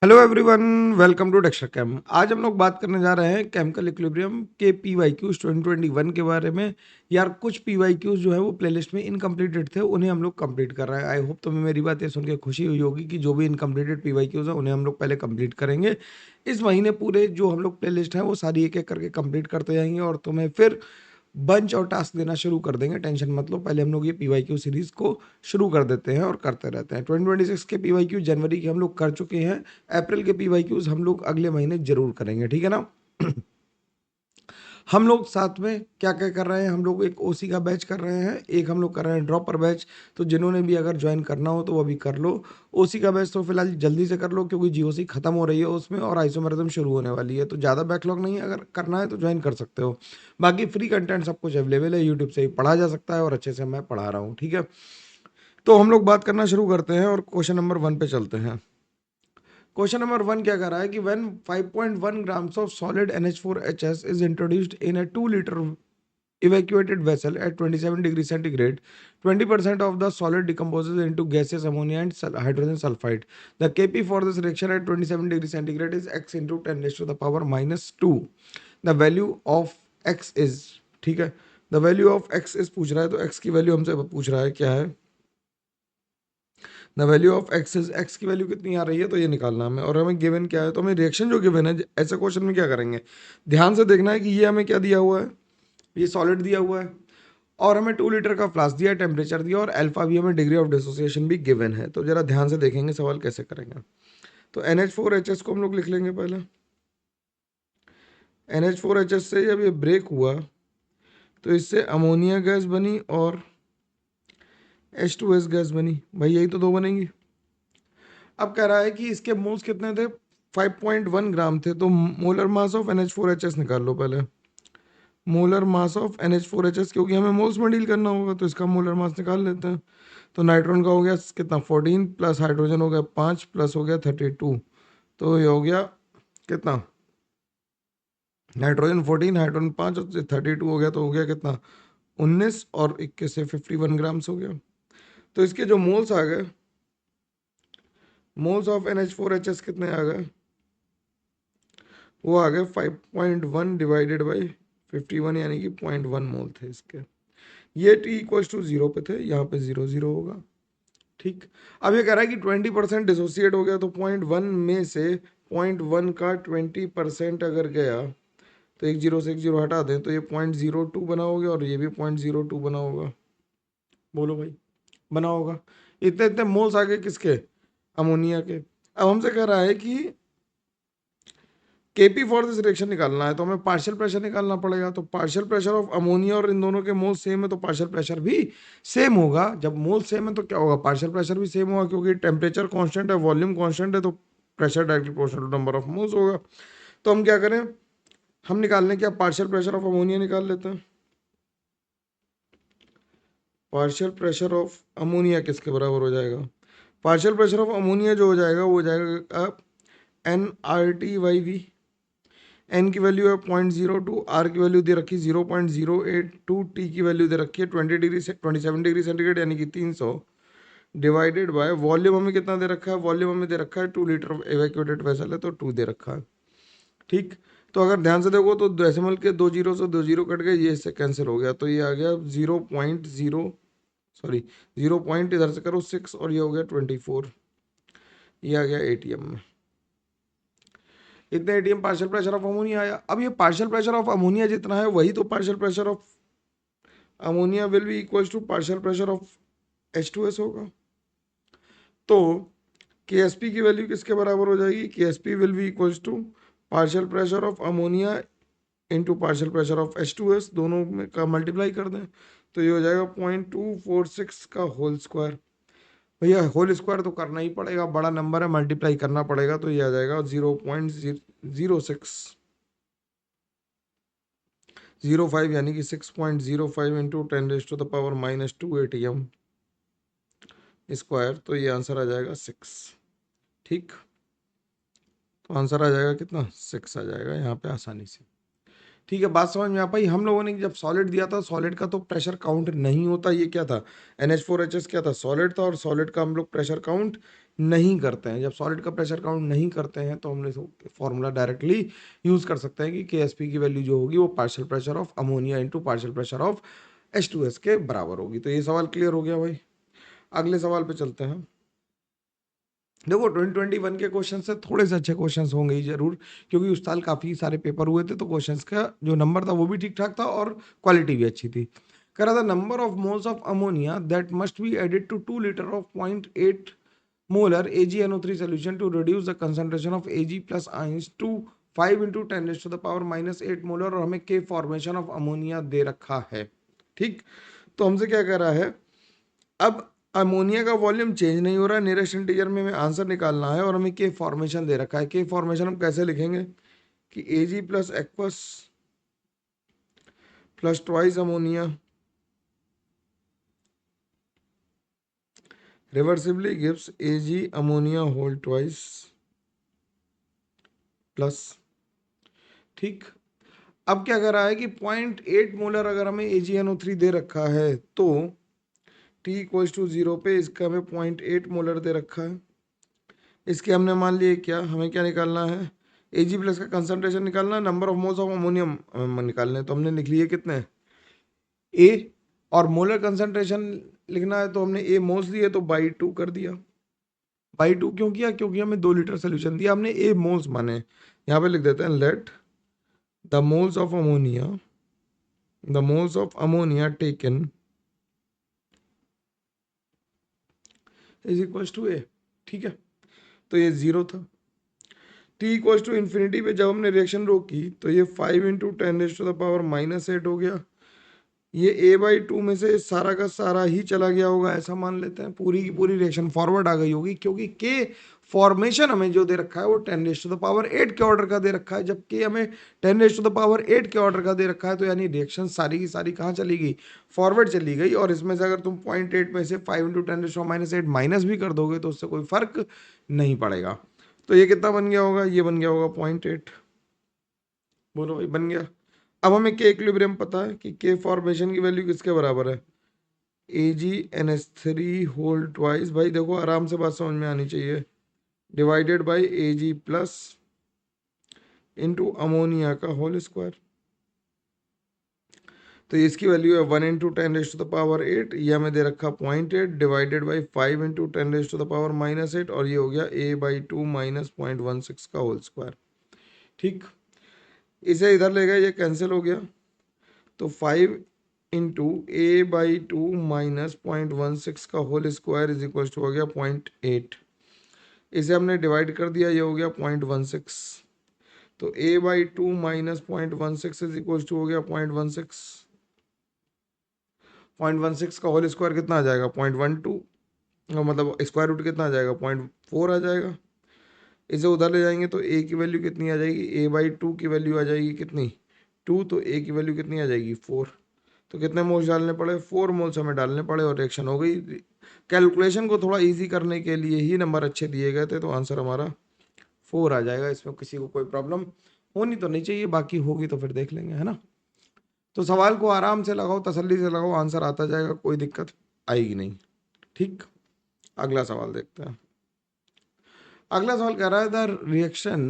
Hello everyone, welcome to texture cam. आज हम लोग बात करने जा रहे हैं केमिकल इक्विलिब्रियम के पीवाईक्यूज 2021 के बारे में। यार कुछ पीवाईक्यूज जो है वो प्लेलिस्ट में इनकम्प्लीटेड थे, उन्हें हम लोग कंप्लीट कर रहे हैं। आई होप तुम्हें मेरी बात ये सुन के खुशी हुई होगी कि जो भी इनकम्प्लीटेड पीवाईक्यूज है उन्हें हम लोग पहले कंप्लीट करेंगे। इस महीने पूरे जो हम लोग प्लेलिस्ट है वो सारी एक एक करके कंप्लीट करते जाएंगे और तुम्हें फिर बंच और टास्क देना शुरू कर देंगे। टेंशन मत लो, पहले हम लोग ये पीवाईक्यू सीरीज को शुरू कर देते हैं और करते रहते हैं। 2026 के पीवाईक्यू जनवरी के हम लोग कर चुके हैं। अप्रैल के पीवाईक्यूज हम लोग अगले महीने जरूर करेंगे, ठीक है ना। हम लोग साथ में क्या क्या कर रहे हैं, हम लोग एक ओसी का बैच कर रहे हैं, एक हम लोग कर रहे हैं ड्रॉपर बैच। तो जिन्होंने भी अगर ज्वाइन करना हो तो वो अभी कर लो। ओसी का बैच तो फिलहाल जल्दी से कर लो क्योंकि जीओसी खत्म हो रही है उसमें और आइसोमेरिज्म शुरू होने वाली है, तो ज़्यादा बैकलॉग नहीं है। अगर करना है तो ज्वाइन कर सकते हो। बाकी फ्री कंटेंट सब कुछ अवेलेबल है, यूट्यूब से ही पढ़ा जा सकता है और अच्छे से मैं पढ़ा रहा हूँ, ठीक है। तो हम लोग बात करना शुरू करते हैं और क्वेश्चन नंबर 1 पे चलते हैं। क्वेश्चन नंबर 1 क्या कर रहा है कि when 5.1 grams of solid NH4HS is introduced in a 2 liter evacuated vessel at 27 degrees centigrade, 20% of the solid decomposes into gaseous ammonia and hydrogen sulfide. The Kp for this reaction at 27 degrees centigrade is x into 10 raised to the power minus 2. The value of x is, ठीक है, the value of x is पूछ रहा है, तो x की value हमसे पूछ रहा है क्या है। The value of x is, x की वैल्यू कितनी आ रही है तो ये निकालना हमें, और हमें गिवन क्या है, तो हमें रिएक्शन जो गिवन है ऐसे क्वेश्चन में क्या करेंगे, ध्यान से देखना है कि ये हमें क्या दिया हुआ है, ये सॉलिड दिया हुआ है और हमें 2 लीटर का फ्लास्क दिया, टेम्परेचर दिया और अल्फा भी हमें डिग्री ऑफ डिसोसिएशन भी गिवन है। तो जरा ध्यान से देखेंगे सवाल कैसे करेंगे। तो NH4HS को हम लोग लिख लेंगे पहले। NH4HS से जब ये ब्रेक हुआ तो इससे अमोनिया गैस बनी और H2S गैस बनी, भाई यही तो दो बनेंगी। अब कह रहा है कि इसके मोल्स कितने थे, 5.1 ग्राम थे, तो मोलर मास ऑफ NH4HS निकाल लो पहले। मोलर मास ऑफ NH4HS, क्योंकि हमें मोल्स में डील करना होगा तो इसका मोलर मास निकाल लेते हैं। तो नाइट्रोजन का हो गया कितना 14 प्लस हाइड्रोजन हो गया 5 प्लस हो गया 32, तो ये हो गया कितना, नाइट्रोजन 14 हाइड्रोजन 5 और 32 हो गया, तो हो गया कितना 19 और 21 से 51 ग्राम्स हो गया। तो इसके जो मोल्स आ गए, मोल्स ऑफ NH4HS कितने आ गए, वो आ गए 5.1 डिवाइडेड बाई 51, यानी कि 0.1 मोल थे इसके। ये t इक्वल्स टू 0 पे थे, यहाँ पे 0 0 होगा, ठीक। अब ये कह रहा है कि 20% डिसोसिएट हो गया, तो 0.1 में से 0.1 का 20% अगर गया तो एक जीरो से एक जीरो हटा दें तो ये 0.02 बना होगा और ये भी 0.02 बना होगा। बोलो भाई, बना होगा। इतने इतने मोल्स आ गए किसके, अमोनिया के। अब हमसे कह रहा है कि केपी फॉर दिस रिएक्शन निकालना है, तो हमें पार्शियल प्रेशर निकालना पड़ेगा। तो पार्शियल प्रेशर ऑफ अमोनिया और इन दोनों के मोल सेम है तो पार्शियल प्रेशर भी सेम होगा। जब मोल सेम है तो क्या होगा, पार्शियल प्रेशर भी सेम होगा, क्योंकि टेम्परेचर कांस्टेंट है, वॉल्यूम कांस्टेंट है, तो pressure directly proportional to number of moles होगा। तो हम क्या करें, हम निकाल लें क्या, पार्शियल प्रेशर ऑफ अमोनिया निकाल लेते हैं। पार्शियल प्रेशर ऑफ अमोनिया किसके बराबर हो जाएगा, पार्शियल प्रेशर ऑफ अमोनिया जो हो जाएगा वो हो जाएगा NRT/V। एन की वैल्यू है 0.02, आर की वैल्यू दे रखी 0.082, टी की वैल्यू दे रखी है 20 डिग्री से 27 डिग्री सेंटीग्रेड यानी कि 300, डिवाइडेड बाय वॉल्यूम हमें कितना दे रखा है, वॉल्यूम हमें दे रखा है 2 लीटर एवेक्यूएटेड वेसल है तो 2 दे रखा है, ठीक। तो अगर ध्यान से देखो तो डेसिमल के 2 जीरो से 2 जीरो कट गए, ये इससे कैंसिल हो गया, तो ये आ गया 0.0, सॉरी 0 पॉइंट इधर से करो 6 और ये हो गया 24, ये आ गया एटीएम में। इतने ATM partial pressure of ammonia आया। अब ये पार्शियल प्रेशर ऑफ अमोनिया जितना है वही तो partial pressure of ammonia will be equal to partial pressure of H2S होगा। तो KSP की वैल्यू किसके बराबर हो जाएगी, KSP will be equal to partial pressure of ammonia into partial pressure of H2S, दोनों में का मल्टीप्लाई कर दें तो ये हो जाएगा 0.246 का होल स्क्वायर। भैया होल स्क्वायर तो करना ही पड़ेगा, बड़ा नंबर है, मल्टीप्लाई करना पड़ेगा, तो ये आ जाएगा 0.0605, यानी कि 6.05 इंटू 10⁻⁻² ATM स्क्वायर, तो ये आंसर आ जाएगा 6, ठीक। तो आंसर आ जाएगा कितना, 6 आ जाएगा यहाँ पे आसानी से, ठीक है। बात समझ में आ पाई। हम लोगों ने जब सॉलिड दिया था, सॉलिड का तो प्रेशर काउंट नहीं होता, ये क्या था NH4HS क्या था, सॉलिड था, और सॉलिड का हम लोग प्रेशर काउंट नहीं करते हैं, जब सॉलिड का प्रेशर काउंट नहीं करते हैं तो हमने फॉर्मूला डायरेक्टली यूज कर सकते हैं कि KSP की वैल्यू जो होगी वो partial pressure of ammonia into partial pressure of H2S के बराबर होगी। तो ये सवाल क्लियर हो गया भाई। अगले सवाल पे चलते हैं। देखो 2021 के क्वेश्चन से थोड़े से अच्छे क्वेश्चंस होंगे ही जरूर, क्योंकि उस साल काफी सारे पेपर हुए थे तो क्वेश्चंस का जो नंबर था वो भी ठीक ठाक था और क्वालिटी भी अच्छी थी। कह रहा था number of moles of ammonia that must be added to 2 litre of 0.8 molar AgNO3 solution to reduce the concentration of Ag plus ions to 5 into 10 raised to the power minus 8 molar, और हमें K formation of ammonia दे रखा है। ठीक, तो हमसे क्या कह रहा है, अब अमोनिया का वॉल्यूम चेंज नहीं हो रहा है, नियरेस्ट इंटीजर में हमें आंसर निकालना है और हमें के फॉर्मेशन दे रखा है। के फॉर्मेशन हम कैसे लिखेंगे कि Ag plus aqueous plus twice ammonia reversibly gives Ag ammonia whole twice plus. ठीक, अब क्या कर रहा है कि 0.8 मोलर अगर हमें AgNO3 दे रखा है तो T इक्वल्स टू 0 पे इसका हमें 0.8 मोलर दे रखा है। इसके हमने मान लिए क्या, हमें क्या निकालना है, Ag प्लस का कंसंट्रेशन निकालना है, number of moles of ammonium निकालने हैं। तो हमने लिख लिए कितने A, और मोलर कंसंट्रेशन लिखना है तो हमने A मोल्स दिए तो बाई 2 कर दिया। बाई 2 क्यों किया, क्योंकि हमें 2 लीटर सोल्यूशन दिया, हमने A मोल्स माने। यहाँ पे लिख देते हैं let the moles of ammonia, the moles of ammonia taken is equals to A। ठीक है, तो ये 0 था। T इक्वल्स टू इन्फिनिटी पे जब हमने रिएक्शन रोकी तो ये 5 इंटू 10⁻⁻8 हो गया। ये A/2 में से सारा का सारा ही चला गया होगा, ऐसा मान लेते हैं। पूरी की पूरी रिएक्शन फॉरवर्ड आ गई होगी, क्योंकि के फॉर्मेशन हमें जो दे रखा है वो 10⁻8 के ऑर्डर का दे रखा है, जबकि हमें 10⁻8 के ऑर्डर का दे रखा है। तो यानी रिएक्शन सारी की सारी कहाँ चली गई, फॉरवर्ड चली गई। और इसमें से अगर तुम 0.8 में से 5 इंटू 10⁻8 माइनस भी कर दोगे तो उससे कोई फर्क नहीं पड़ेगा। तो ये कितना बन गया होगा, ये बन गया होगा 0.8। बोलो भाई, बन गया। अब हमें के इक्विलिब्रियम पता है कि के फॉर्मेशन की वैल्यू किसके बराबर है, AgNH3 होल ट्वाइस, भाई देखो आराम से बात समझ में आनी चाहिए, divided by Ag plus into ammonia का होल स्क्वायर। तो इसकी वैल्यू है 1 इंटू 10⁻8, ये हमें दे रखा 0.8 डिवाइडेड बाई 5 इंटू 10⁻⁻8, और ये हो गया A/2 माइनस 0.16 का होल स्क्वायर। ठीक, इसे इधर ले गए, ये कैंसिल हो गया, तो 5 इंटू A/2 माइनस 0.16 का whole square is equal to हो गया 0.8। इसे हमने डिवाइड कर दिया, ये हो गया 0.16। तो A/2 minus 0.16 is equal to हो गया 0.16। 0.16 का होल स्क्वायर कितना आ जाएगा, 0.12, मतलब स्क्वायर रूट कितना आ जाएगा, 0.4 आ जाएगा। इसे उधर ले जाएंगे तो A की वैल्यू कितनी आ जाएगी, A/2 की वैल्यू आ जाएगी कितनी, 2, तो A की वैल्यू कितनी आ जाएगी, 4। तो कितने मोल्स डालने पड़े, 4 मोल्स हमें डालने पड़े और रिएक्शन हो गई। कैलकुलेशन को थोड़ा इजी करने के लिए ही नंबर अच्छे दिए गए थे, तो आंसर हमारा 4 आ जाएगा। इसमें किसी को कोई प्रॉब्लम होनी तो नहीं चाहिए, बाकी होगी तो फिर देख लेंगे, है ना। तो सवाल को आराम से लगाओ, तसल्ली से लगाओ, आंसर आता जाएगा, कोई दिक्कत आएगी नहीं। ठीक, अगला सवाल देखते हैं। अगला सवाल कह रहा है the reaction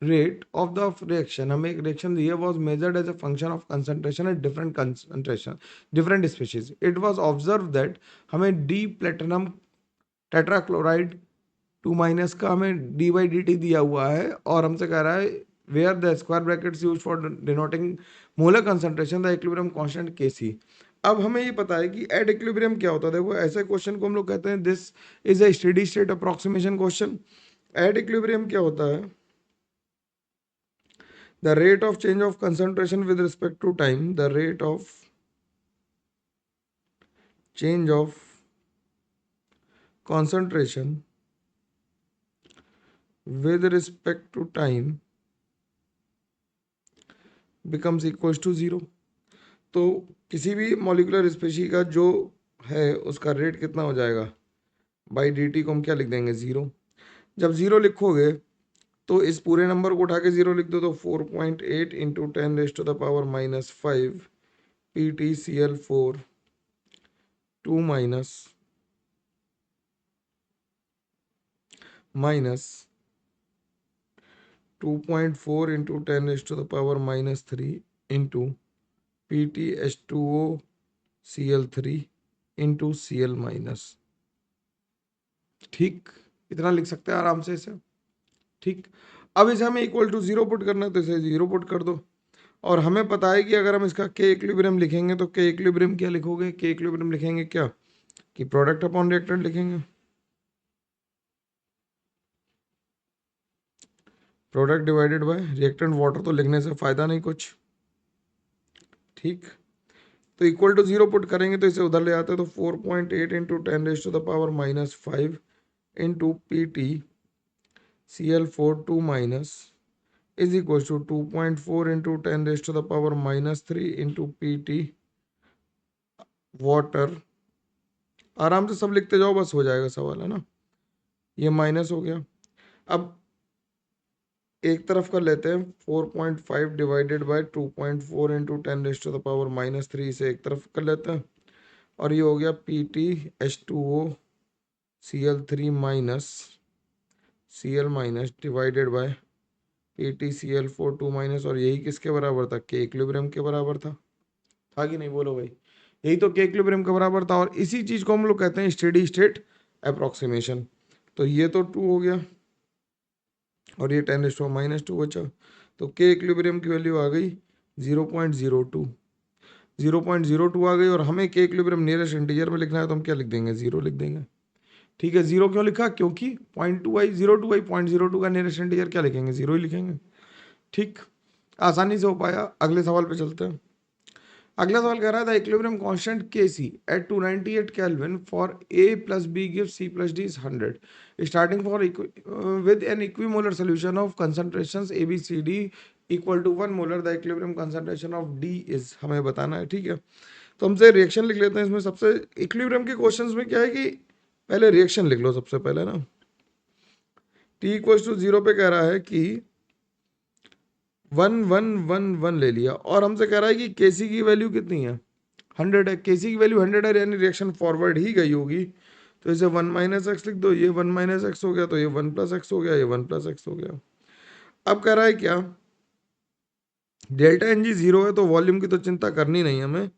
rate of the reaction, हमें एक रिएक्शन दी है, was measured as a function of concentration at different concentration different species. It was observe that, हमें डी प्लेटिनम टेट्राक्लोराइड 2 माइनस का हमें dy/dt दिया हुआ है, और हमसे कह रहा है where the square brackets use for denoting molar concentration the equilibrium constant Kc। अब हमें ये पता है कि एट इक्विलिब्रियम क्या होता है। देखो ऐसे क्वेश्चन को हम लोग कहते हैं this is a steady state approximation question. At equilibrium क्या होता है, the rate of change of concentration with respect to time, the rate of change of concentration with respect to time becomes equals to 0। तो किसी भी molecular species का जो है उसका रेट कितना हो जाएगा, बाई dt को हम क्या लिख देंगे, 0। जब 0 लिखोगे तो इस पूरे नंबर को उठा के 0 लिख दो, तो 4.8 into 10⁻⁻5 PtCl4 2 minus minus 2.4 into 10⁻³ into PtH2OCl3 into Cl minus. ठीक, इतना लिख सकते हैं आराम से इसे। ठीक, अब इसे हमें इक्वल टू जीरो पुट करना है तो इसे जीरो पुट कर दो। और हमें पता है कि अगर हम इसका के इक्विलिब्रियम लिखेंगे तो के इक्विलिब्रियम क्या लिखोगे, के इक्विलिब्रियम लिखेंगे क्या कि प्रोडक्ट अपॉन रिएक्टेंट लिखेंगे। Product divided by reactant water तो लिखने से फायदा नहीं कुछ। ठीक, तो इक्वल टू जीरो पुट करेंगे तो इसे उधर ले आते हैं तो 4.8 into 10⁻⁻5 into PtCl4 2 minus is equal to 2.4 into 10⁻³ into PT water. आराम से सब लिखते जाओ, बस हो जाएगा सवाल, है ना। ये माइनस हो गया। अब एक तरफ कर लेते हैं 4.5 डिवाइडेड बाय 2.4 इंटू 10⁻³ इसे एक तरफ कर लेते हैं और ये हो गया PtH2OCl3 minus Cl minus divided by PtCl4 2 minus, और यही किसके बराबर था, के इक्विलिब्रियम के बराबर था कि नहीं, बोलो भाई। यही तो के इक्विलिब्रियम के बराबर था और इसी चीज को हम लोग कहते हैं स्टेडी स्टेट अप्रोक्सीमेशन। तो ये तो 2 हो गया और ये 10⁻⁻² बचा, तो के इक्विलिब्रियम की वैल्यू आ गई 0.02। 0.02 आ गई और हमें के इक्विलिब्रियम नियरेस्ट इंटीजर में लिखना है तो हम क्या लिख देंगे, जीरो लिख देंगे। ठीक है, जीरो क्यों लिखा, क्योंकि 0.2 आई 0.02 का नियरेस्ट इंटीजर क्या लिखेंगे, जीरो ही लिखेंगे। ठीक, आसानी से हो पाया। अगले सवाल पे चलते हैं। अगला सवाल कह रहा था equilibrium constant Kc at 298 kelvin for A plus B gives C plus D is 100 starting for with an equimolar solution of concentrations A B C D equal to 1 molar the equilibrium concentration of D is, हमें बताना है। ठीक है, तो हमसे reaction लिख लेते हैं। इसमें सबसे इक्विलिब्रियम के क्वेश्चंस में क्या है कि पहले रिएक्शन लिख लो सबसे पहले ना। T इक्वल टू 0 पे कह रहा है कि 1 1 1 1 ले लिया और हमसे कह रहा है कि Kc की वैल्यू कितनी है, 100 है। Kc की वैल्यू 100 है यानी रिएक्शन फॉरवर्ड ही गई होगी, तो इसे 1 माइनस एक्स लिख दो। ये 1 माइनस एक्स हो गया तो ये 1 प्लस एक्स हो गया, ये 1 प्लस एक्स हो गया। अब कह रहा है क्या, डेल्टा एन जी जीरो है तो वॉल्यूम की तो चिंता करनी नहीं हमें,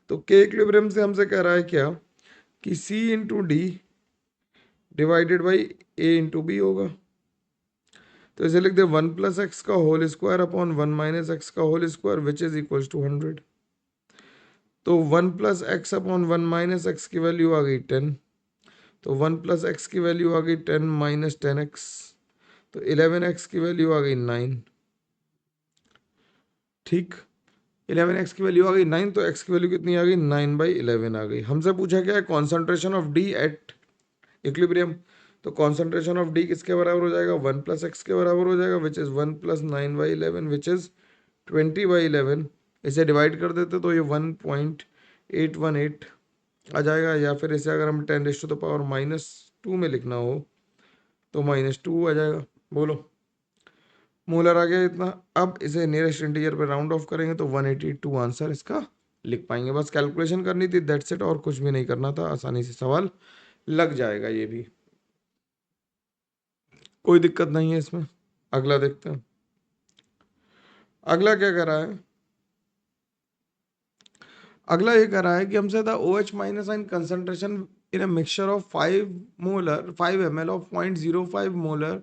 तो के इक्विलिब्रियम से हमसे कह रहा है क्या कि C into D divided by A into B होगा। तो इसे लिख दे 1 प्लस एक्स का whole square upon 1 minus x का whole square which is equal to 100। तो 1 plus x upon 1 minus x की वैल्यू आ गई 10, तो 1 प्लस एक्स की वैल्यू आ गई 10 माइनस 10x, तो 11x की वैल्यू आ गई 9। ठीक, 11x की वैल्यू आ गई 9, तो x की वैल्यू कितनी आ गई, 9/11 आ गई। हमसे पूछा क्या है concentration of D at equilibrium, तो कॉन्सेंट्रेशन ऑफ D किसके बराबर हो जाएगा, 1 प्लस एक्स के बराबर हो जाएगा which is 1 plus 9/11 which is 20/11। इसे डिवाइड कर देते तो ये 1.818 आ जाएगा, या फिर इसे अगर हम 10⁻⁻² में लिखना हो तो -2 आ जाएगा। बोलो, मोलर आ गया इतना। अब इसे नियरेस्ट इंटीजर पे राउंड ऑफ करेंगे तो 182 आंसर इसका लिख पाएंगे। बस कैलकुलेशन करनी थी, दैट्स इट, और कुछ भी नहीं करना था, आसानी से सवाल लग जाएगा ये भी, कोई दिक्कत नहीं है इसमें। अगला देखते हैं, अगला क्या कर रहा है। अगला ये कह रहा है कि हमसे द OH माइनस आइन concentration in a mixture of 5 ml of 0.05 molar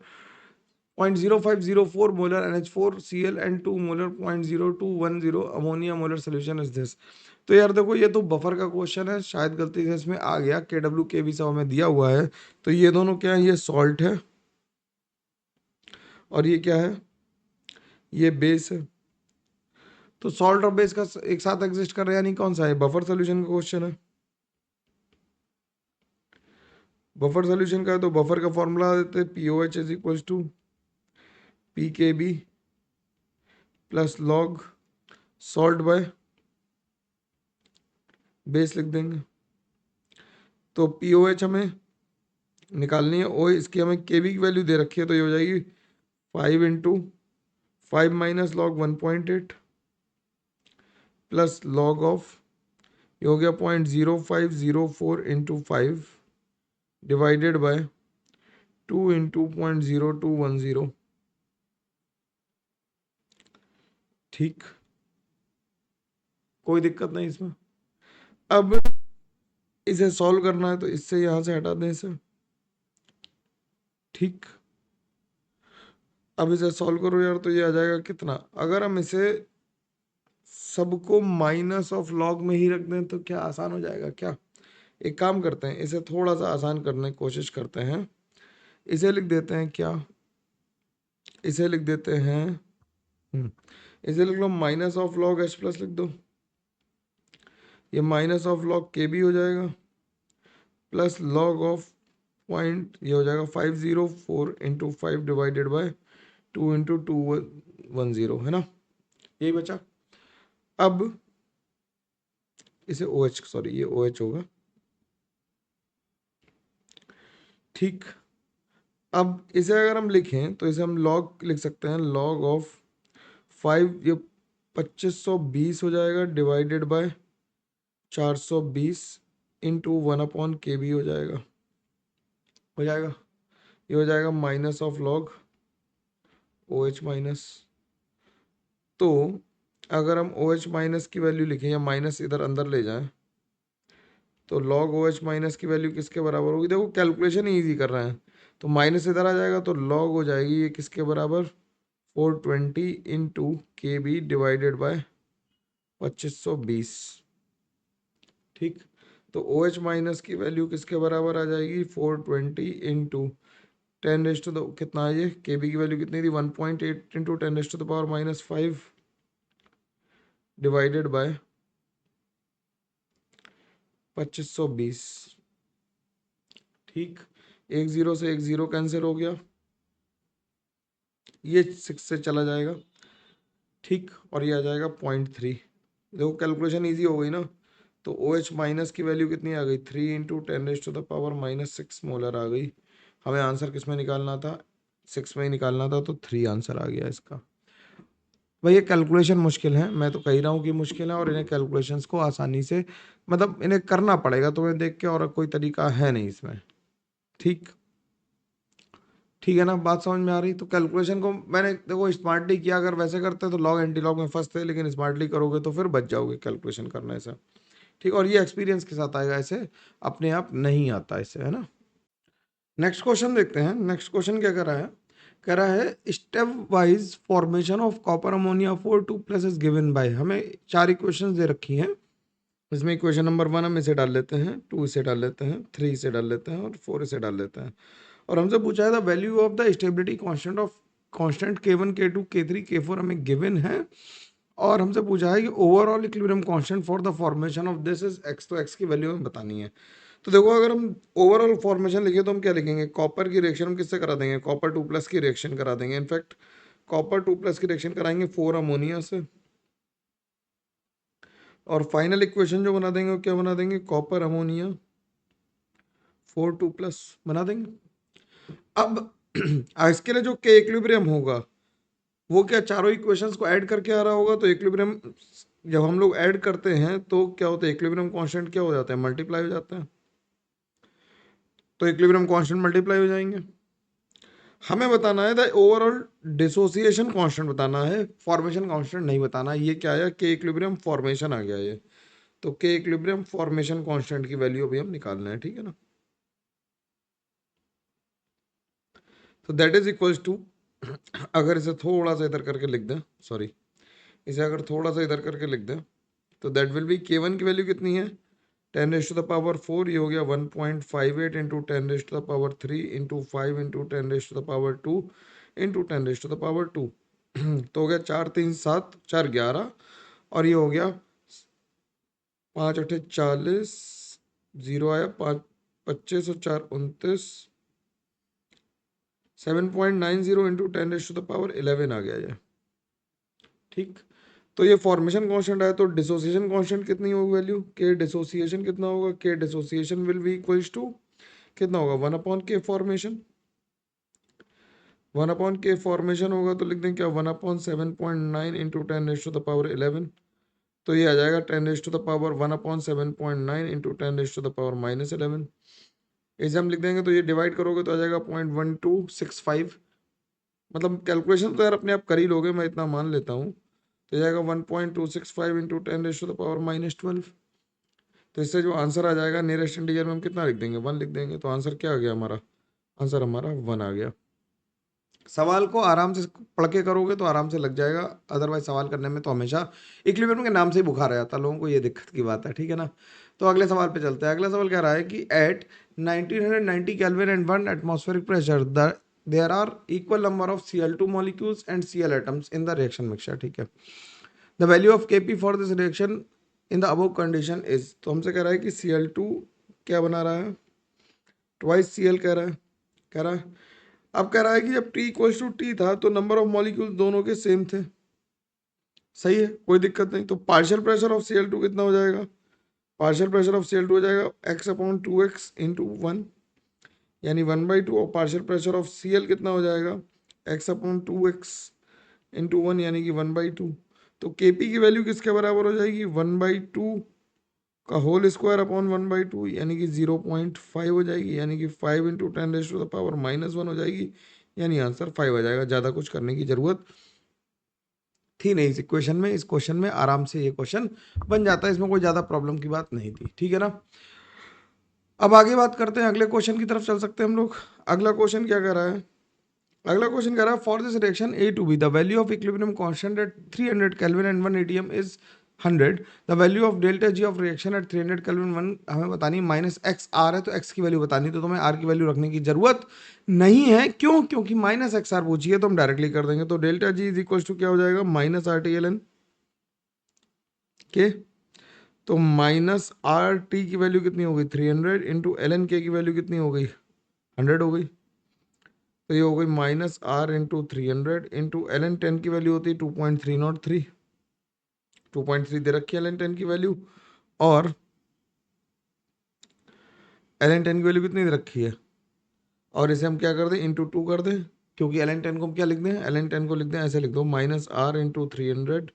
0.0504 molar NH4Cl and 2 molar 0.0210 ammonia molar solution is this. तो यार देखो, ये तो बफर का क्वेश्चन है, शायद गलती से इसमें आ गया, KW KB सब हमें दिया हुआ है। तो ये दोनों क्या है, ये सॉल्ट है और ये क्या है, ये बेस है। तो सॉल्ट और बेस का एक साथ एग्जिस्ट कर रहे हैं, यानी कौन सा है, बफर सोल्यूशन का क्वेश्चन है। बफर सोल्यूशन का है तो बफर का फॉर्मूला देते हैं POH is equal to PKB plus log salt by base लिख देंगे। तो POH हमें निकालनी है, ओ इसकी हमें KB की वैल्यू दे रखी है, तो ये हो जाएगी 5 into 5 minus log 1.8 plus log of, ये हो गया 0.0504 इंटू 5 डिवाइडेड बाय 2 इंटू 0.0210। ठीक, कोई दिक्कत नहीं इसमें। अब इसे सॉल्व करना है तो इससे यहां से हटा दें इसे। ठीक, अब इसे सॉल्व करो यार, तो ये आ जाएगा कितना, अगर हम इसे सबको माइनस ऑफ लॉग में ही रख दें तो क्या आसान हो जाएगा क्या? एक काम करते हैं, इसे थोड़ा सा आसान करने की कोशिश करते हैं। इसे लिख देते हैं क्या, इसे लिख देते हैं इसे लिख लो minus of log H plus लिख दो। ये माइनस ऑफ लॉग के भी हो जाएगा, प्लस लॉग ऑफ पॉइंट ये हो जाएगा 504 इंटू 5 डिवाइडेड बाय 2 इंटू 210, है ना? यही बचा। अब इसे ओ एच, सॉरी ये ओ एच होगा। ठीक, अब इसे अगर हम लिखें तो इसे हम लॉग लिख सकते हैं, लॉग ऑफ 5, ये 2520 हो जाएगा डिवाइडेड बाय 420 इंटू 1/के भी हो जाएगा, हो जाएगा। ये हो जाएगा minus of log O H minus. तो अगर हम ओ एच माइनस की वैल्यू लिखें या माइनस इधर अंदर ले जाएं तो लॉग ओ एच माइनस की वैल्यू किसके बराबर होगी? देखो कैलकुलेशन ही ईजी कर रहे हैं, तो माइनस इधर आ जाएगा तो लॉग हो जाएगी ये किसके बराबर, 420 इंटू के बी डिवाइडेड बाय 2520। ठीक, तो ओ एच माइनस की वैल्यू किसके बराबर आ जाएगी, 420 इंटू 10 रेज टू द कितना है ये, के बी की वैल्यू कितनी थी, 1.8 into 10 raise to the power -5 divided by 2520। ठीक, एक जीरो से एक जीरो कैंसिल हो गया, ये 6 से चला जाएगा। ठीक, और ये आ जाएगा 0.3। देखो कैलकुलेशन इजी हो गई ना। तो ओ एच माइनस की वैल्यू कितनी आ गई, 3 into 10 raise to the power -6 molar आ गई। हमें आंसर किस में निकालना था, 6 में ही निकालना था, तो 3 आंसर आ गया इसका। भाई ये कैलकुलेशन मुश्किल है, मैं तो कह ही रहा हूँ कि मुश्किल है, और इन्हें कैलकुलेशंस को आसानी से मतलब इन्हें करना पड़ेगा तुम्हें देख के, और कोई तरीका है नहीं इसमें। ठीक, ठीक है ना, बात समझ में आ रही? तो कैलकुलेशन को मैंने देखो स्मार्टली किया, अगर वैसे करते तो लॉग एंटी लॉग में फंसते, लेकिन स्मार्टली करोगे तो फिर बच जाओगे कैलकुलेशन करने से। ठीक, और ये एक्सपीरियंस के साथ आएगा, ऐसे अपने आप नहीं आता इससे, है ना? नेक्स्ट क्वेश्चन देखते हैं। नेक्स्ट क्वेश्चन क्या कर रहा है, कह रहा है step wise formation of copper ammonia for 2+ is given by. हमें 4 इक्वेशंस दे रखी हैं, इसमें इक्वेशन नंबर 1 हम इसे डाल लेते हैं, 2 इसे डाल लेते हैं, 3 इसे डाल लेते हैं और 4 इसे डाल लेते हैं। और हमसे पूछा है the value of the stability constant of constant K1 K2 K3 K4 हमें गिवन है, और हमसे पूछा है कि overall equilibrium constant for the formation of this is x. तो एक्स की वैल्यू हमें बतानी है। तो देखो अगर हम ओवरऑल फॉर्मेशन लिखे तो हम क्या लिखेंगे, कॉपर की रिएक्शन हम किससे करा देंगे, कॉपर 2+ की रिएक्शन करा देंगे। इनफैक्ट कॉपर 2+ की रिएक्शन कराएंगे 4 अमोनिया से, और फाइनल इक्वेशन जो बना देंगे वो क्या बना देंगे, कॉपर अमोनिया 4 2+ बना देंगे। अब इसके लिए जो के इक्विलिब्रियम होगा वो क्या चारों इक्वेशंस को ऐड करके आ रहा होगा, तो इक्विलिब्रियम जब हम लोग ऐड करते हैं तो क्या होता है, इक्विलिब्रियम कांस्टेंट क्या हो जाता है, मल्टीप्लाई हो जाता है। तो इक्विलिब्रियम कांस्टेंट मल्टीप्लाई हो जाएंगे। हमें बताना है द ओवरऑल डिसोसिएशन कांस्टेंट बताना है, फॉर्मेशन कांस्टेंट नहीं बताना। ये क्या आया, के इक्विलिब्रियम फॉर्मेशन आ गया ये। तो के इक्विलिब्रियम फॉर्मेशन कांस्टेंट की वैल्यू अभी हम निकालना है, ठीक है ना? तो दैट इज इक्वल्स टू, अगर इसे थोड़ा सा इधर करके लिख दें, सॉरी इसे अगर थोड़ा सा इधर करके लिख दें तो दैट विल बी K1 की वैल्यू कितनी है, 10⁻⁴। ये हो गया 1.58 इंटू 10⁻³ इंटू 5 इंटू 10⁻², इंटू 10⁻²। तो हो गया 4 3 7 4 11, और ये हो गया 5 8 40, 0 आया 5 25 और 4 29, 7.90 इंटू 10⁻11 आ गया ये। ठीक, तो ये फॉर्मेशन कांस्टेंट आया, तो डिसोसिएशन कांस्टेंट कितनी होगी वैल्यू, के डिसोसिएशन कितना होगा, K dissociation will be equals to कितना होगा, 1/K फॉर्मेशन। 1/K फॉर्मेशन होगा तो लिख दें क्या, 1/7.9 इंटू 10⁻11। तो ये आ जाएगा 10⁻1/7.9 इंटू 10⁻11। इसे हम लिख देंगे तो ये डिवाइड करोगे तो आ जाएगा 0.1265। मतलब कैलकुलेशन तो यार अपने आप कर ही लोगे, मैं इतना मान लेता हूँ। तो जाएगा 1.265 इंटू 10⁻⁻12। तो इससे जो आंसर आ जाएगा नियरेस्ट इंटीजर में हम कितना लिख देंगे, 1 लिख देंगे। तो आंसर क्या आ गया हमारा, आंसर हमारा 1 आ गया। सवाल को आराम से पढ़ के करोगे तो आराम से लग जाएगा, अदरवाइज सवाल करने में तो हमेशा इक्विलिब्रियम के नाम से ही बुखार आ जाता है लोगों को, ये दिक्कत की बात है, ठीक है ना। तो अगले सवाल पे चलते हैं। अगला सवाल कह रहा है कि at 1990 kelvin and 1 atmospheric pressure there are equal number of Cl2 molecules and Cl atoms in the reaction mixture, ठीक है। The value of Kp for this reaction in the above condition is. तो हमसे कह रहा है कि Cl2 क्या बना रहा है, ट्वाइस Cl कह रहा है। अब कह रहा है कि जब T इक्वल्स टू टी था तो नंबर ऑफ मॉलिक्यूल दोनों के सेम थे, सही है, कोई दिक्कत नहीं। तो पार्शियल प्रेशर ऑफ Cl2 कितना हो जाएगा, पार्शियल प्रेशर ऑफ Cl2 हो जाएगा x/2x इंटू 1, यानी 1/2। और पार्शियल प्रेशर ऑफ Cl कितना हो जाएगा, x/2x इंटू 1 यानी कि 1/2। तो Kp की वैल्यू किसके बराबर हो जाएगी, 1/2 का होल स्क्वायर अपॉन 1/2 यानी कि 0.5 हो जाएगी, यानी कि 5 इंटू 10⁻⁻⁻1 हो जाएगी, यानी आंसर 5 आ जाएगा। ज़्यादा कुछ करने की जरूरत थी नहीं इस इक्वेशन में। इस क्वेश्चन में आराम से ये क्वेश्चन बन जाता है, इसमें कोई ज़्यादा प्रॉब्लम की बात नहीं थी, ठीक है ना। अब आगे बात करते हैं, अगले क्वेश्चन की तरफ चल सकते हैं हम लोग। अगला क्वेश्चन क्या कह रहा है, अगला क्वेश्चन कह रहा है for this reaction A to B the value of equilibrium constant at 300 kelvin and 1 atm is 100। The value of delta G of reaction at 300 kelvin 1 हमें बतानी, माइनस एक्स आर है तो एक्स की वैल्यू बतानी, तो तुम्हें आर की value रखने की जरूरत नहीं है। क्यों, क्योंकि माइनस एक्स आर पूछी है तो हम डायरेक्टली कर देंगे। तो delta G is equal to क्या हो जाएगा, minus R T L N K. तो माइनस आर टी की वैल्यू कितनी हो गई, 300 इंटू एल एन के की वैल्यू कितनी हो गई, 100 हो गई। तो ये हो गई minus R into 300 into L N 10 की वैल्यू होती है 2.303, 2.3 दे रखी है एल एन 10 की वैल्यू। और एल एन 10 की वैल्यू कितनी दे रखी है, और इसे हम क्या कर दें, इंटू 2 कर दें। क्योंकि एल एन 10 को हम क्या लिख दें, एल एन 10 को लिख दें ऐसे, लिख दो minus R into 300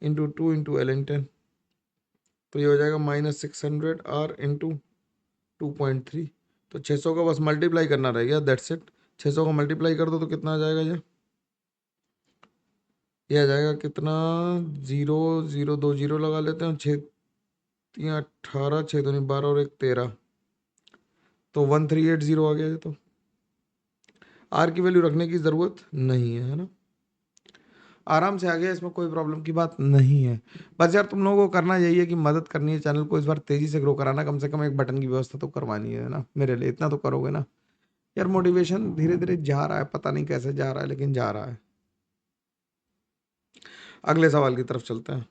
into 2 into L N 10। तो ये हो जाएगा माइनस 600 आर इंटू 2.3। तो 600 का बस मल्टीप्लाई करना रह गया, दैट्स इट। 600 का मल्टीप्लाई कर दो तो कितना आ जाएगा, ये आ जाएगा कितना, 0 0 2 0 लगा लेते हैं, 6×3 = 18, 6×2 = 12 और 1 13, तो 1380 आ गया। ये तो आर की वैल्यू रखने की ज़रूरत नहीं है ना, आराम से आ गया, इसमें कोई प्रॉब्लम की बात नहीं है। बस यार तुम लोगों को करना यही है कि मदद करनी है चैनल को इस बार तेज़ी से ग्रो कराना, कम से कम एक बटन की व्यवस्था तो करवानी है ना मेरे लिए, इतना तो करोगे ना यार। मोटिवेशन धीरे धीरे जा रहा है, पता नहीं कैसे जा रहा है लेकिन जा रहा है। अगले सवाल की तरफ चलते हैं।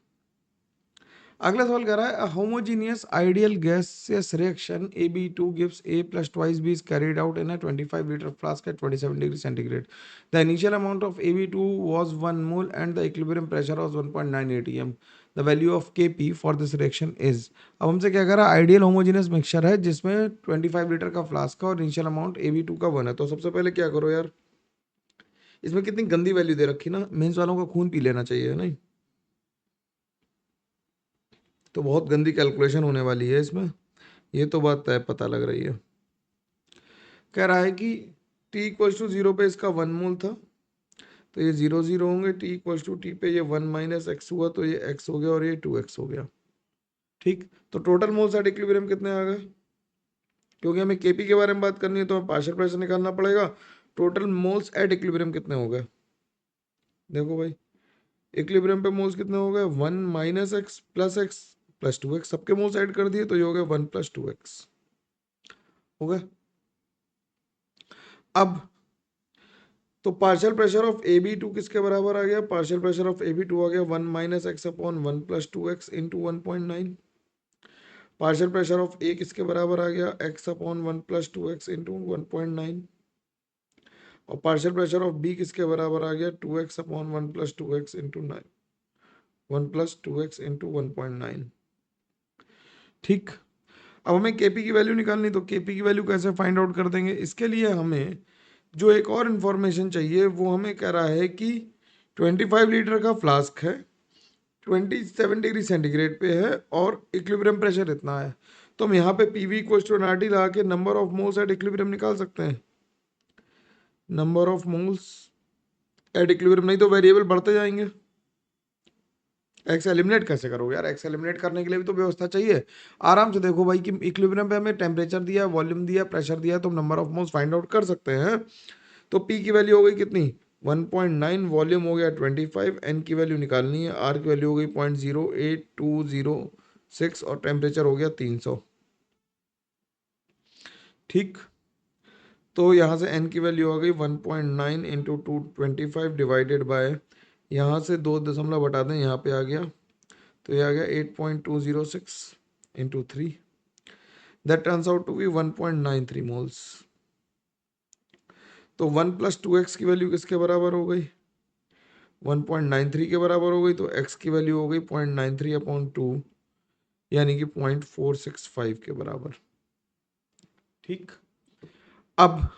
अगला सवाल कह रहा है homogeneous ideal gaseous reaction AB2 gives A plus twice B is carried out in a 25-liter flask at 27 degrees centigrade. The initial amount of AB2 was 1 mole and the equilibrium pressure was 1.9 atm. The value of Kp for this reaction is। अब हमसे क्या कह रहा है, ideal homogeneous mixture है जिसमें 25 litre का flask है और इनिशियल अमाउंट AB2 का 1 है। तो सबसे पहले क्या करो यार, इसमें कितनी गंदी वैल्यू दे रखी ना, मेंस वालों का खून पी लेना चाहिए नहीं, तो बहुत गंदी कैलकुलेशन होने वाली है इसमें, ये तो बात तय पता लग रही है। कह रहा है कि t इक्वल्स टू 0 पे इसका 1 मोल था, तो ये 0 0 होंगे। t इक्वल्स टू टी पे ये 1 माइनस एक्स हुआ तो ये x हो गया और ये 2x हो गया, ठीक। तो टोटल मोल्स एट इक्विलिब्रियम कितने आ गए, क्योंकि हमें Kp के बारे में बात करनी है तो हमें पार्शियल प्रेशर निकालना पड़ेगा। टोटल मोल्स एट इक्विलिब्रियम कितने हो गए, देखो भाई, इक्विलिब्रियम पे मोल्स कितने हो गए, 1 माइनस एक्स प्लस 2x, सबके मोल्स ऐड कर दिए तो ये हो गया 1 + 2x हो गया। अब तो पार्शियल प्रेशर ऑफ AB2 किसके बराबर आ गया, पार्शियल प्रेशर ऑफ AB2 आ गया 1 minus x upon 1 + 2x into 1.9। Partial pressure of A किसके बराबर आ गया, x अपॉन 1 + 2x इंटू 1.9। और पार्शियल प्रेशर ऑफ B किसके बराबर आ गया, 2x upon 1 + 2x into 9, 1 + 2x into 1.9, ठीक। अब हमें Kp की वैल्यू निकालनी, तो Kp की वैल्यू कैसे फाइंड आउट कर देंगे, इसके लिए हमें जो एक और इन्फॉर्मेशन चाहिए वो हमें कह रहा है कि 25 लीटर का फ्लास्क है, 27 डिग्री सेंटीग्रेड पे है और इक्विलिब्रियम प्रेशर इतना है। तो हम यहाँ पे पीवी इक्वल्स टू एनआरटी लगा के number of moles at equilibrium निकाल सकते हैं। Number of moles at equilibrium, नहीं तो वेरिएबल बढ़ते जाएंगे। एक्स एलिमिनेट कैसे करोगे यार? एक्स एलिमिनेट करने के लिए भी तो व्यवस्था चाहिए। आराम से देखो भाई कि इक्विलिब्रियम पे हमें टेम्परेचर दिया, वॉल्यूम दिया, प्रेशर दिया, तो हम number of moles find out कर सकते हैं। तो पी की वैल्यू हो गई कितनी? 1.9, वॉल्यूम हो गया 25, एन की वैल्यू निकालनी है, आर की वैल्यू हो गई 0.08206 और टेम्परेचर हो गया 300। ठीक, तो यहाँ से n की वैल्यू आ गई 1.9 इंटू 225 डिवाइडेड बाय, यहाँ से 2 दशमलव बटा दें, यहाँ पे आ गया, तो ये आ गया 8.206 into 3, that turns out to be 1.93 moles. तो 1 + 2x की वैल्यू किसके बराबर हो गई? 1.93 के बराबर हो गई, तो x की वैल्यू हो गई 0.93/2, यानी कि 0.465 के बराबर। ठीक, अब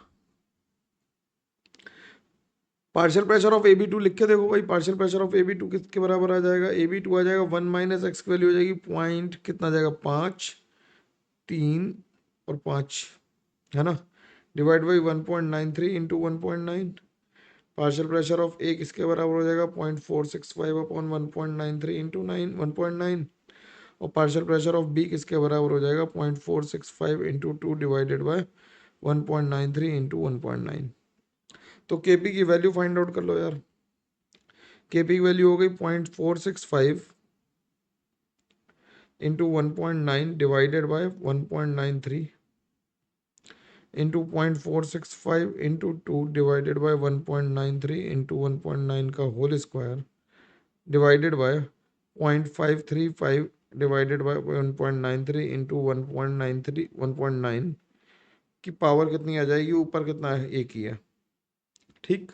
पार्शियल प्रेशर ऑफ AB2 लिख के देखो भाई, पार्शियल प्रेशर ऑफ AB2 किसके बराबर आ जाएगा? AB2 आ जाएगा 1 - x की वैल्यू हो जाएगी पॉइंट कितना जाएगा 5, 3 और 5, है ना, divide by 1.93 into 1.9। Partial pressure of A किसके बराबर हो जाएगा 0.465/1.93 इंटू 1.9, और पार्शियल प्रेशर ऑफ बी किसके बराबर हो जाएगा 0.465 इंटू 2 डिवाइडेड बाय 1.93 इंटू 1.9। तो केपी की वैल्यू फाइंड आउट कर लो यार। केपी की वैल्यू हो गई 0.465 into 1.9 divided by 1.93 into 0.465 into 2 divided by 1.93 into 1.9 का whole square divided by 0.535 divided by 1.93 into 1.9 की पावर कितनी आ जाएगी? ऊपर कितना है? एक ही है। ठीक,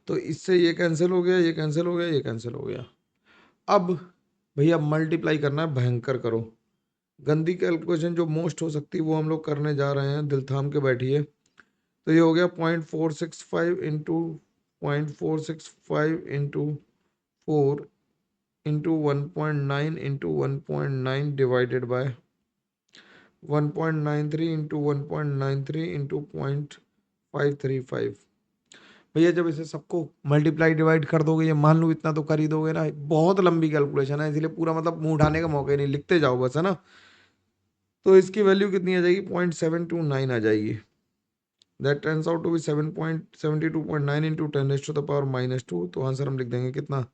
तो इससे ये कैंसिल हो गया, ये कैंसिल हो गया, ये कैंसिल हो गया। अब भैया मल्टीप्लाई करना है, भयंकर करो। गंदी कैलकुलेशन जो मोस्ट हो सकती है वो हम लोग करने जा रहे हैं, दिल थाम के बैठिए। तो ये हो गया 0.465 into 0.465 into 4 into 1.9 into 1.9 divided by 1.93 into 1.93 into 0.535। भैया जब इसे सबको मल्टीप्लाई डिवाइड कर दोगे, ये मान लो इतना तो कर ही दोगे ना, बहुत लंबी कैलकुलेशन है, इसलिए पूरा मतलब मुंह उठाने का मौका ही नहीं, लिखते जाओ बस, है ना। तो इसकी वैल्यू कितनी आ जाएगी? 0.729 आ जाएगी। That turns out to be 7.72.9 into 10⁻⁻²। तो आंसर हम लिख देंगे कितना?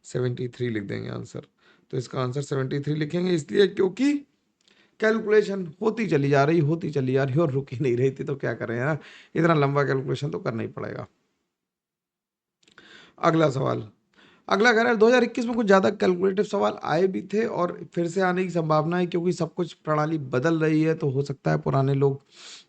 73 लिख देंगे आंसर। तो इसका आंसर 73 लिखेंगे, इसलिए क्योंकि कैलकुलेशन होती चली जा रही, होती चली जा रही और रुक ही नहीं रही थी, तो क्या करें यार, इतना लंबा कैलकुलेशन तो करना ही पड़ेगा। अगला सवाल, अगला कह रहा है 2021 में कुछ ज़्यादा कैलकुलेटिव सवाल आए भी थे और फिर से आने की संभावना है, क्योंकि सब कुछ प्रणाली बदल रही है, तो हो सकता है पुराने लोग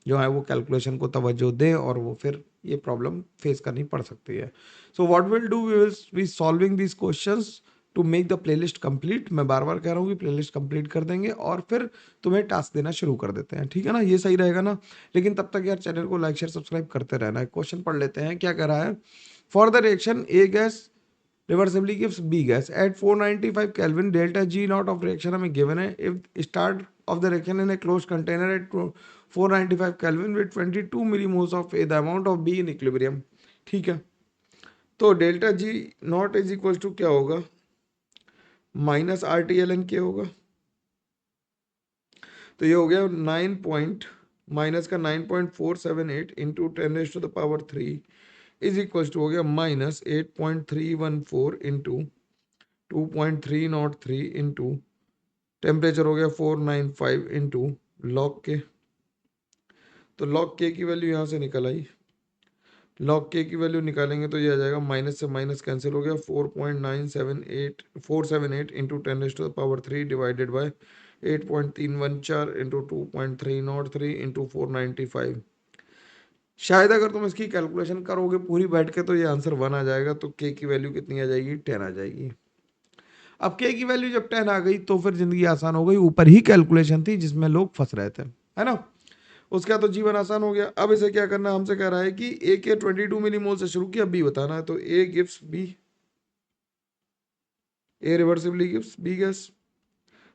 जो है वो कैलकुलेशन को तवज्जो दें और वो फिर ये प्रॉब्लम फेस करनी पड़ सकती है। So what will do, we will be solving these questions to make the playlist complete. मैं बार बार कह रहा हूँ कि प्लेलिस्ट कंप्लीट कर देंगे और फिर तुम्हें टास्क देना शुरू कर देते हैं, ठीक है ना, ये सही रहेगा ना। लेकिन तब तक यार चैनल को लाइक शेयर सब्सक्राइब करते रहना है। क्वेश्चन पढ़ लेते हैं, क्या कह रहा है। For the reaction A gas reversibly gives B gas at 495 Kelvin, delta G naught of reaction हमें given है। If start of the reaction in a closed container at 495 Kelvin with 22 millimoles of A, the amount of B in equilibrium। ठीक है, तो delta G not is equal to क्या होगा? Minus RT/ln क्या होगा? तो ये हो गया 9 पॉइंट माइनस का 9.478 इंटू 10⁻³ इज इक्वल टू हो गया माइनस 8.314 इंटू 2.303 इंटू टेम्परेचर हो गया 495 इंटू लॉग के। तो लॉग के की वैल्यू यहाँ से निकल आई, लॉग के की वैल्यू निकालेंगे तो ये आ जाएगा, माइनस से माइनस कैंसिल हो गया, 4.978 into 10⁻³ divided by 8.314 into 2.303 into 495। शायद अगर तुम इसकी कैलकुलेशन करोगे पूरी बैठ के तो ये आंसर 1 आ जाएगा। तो के की वैल्यू कितनी आ जाएगी? 10 आ जाएगी। अब के की वैल्यू जब 10 आ गई तो फिर जिंदगी आसान हो गई। ऊपर ही कैलकुलेशन थी जिसमें लोग फंस रहे थे, है ना। उसका तो जीवन आसान हो गया। अब इसे क्या करना, हमसे कह रहा है कि ए के 22 मिलीमोल से शुरू किया, बी बताना है। तो A gives B, A reversibly gives B gas.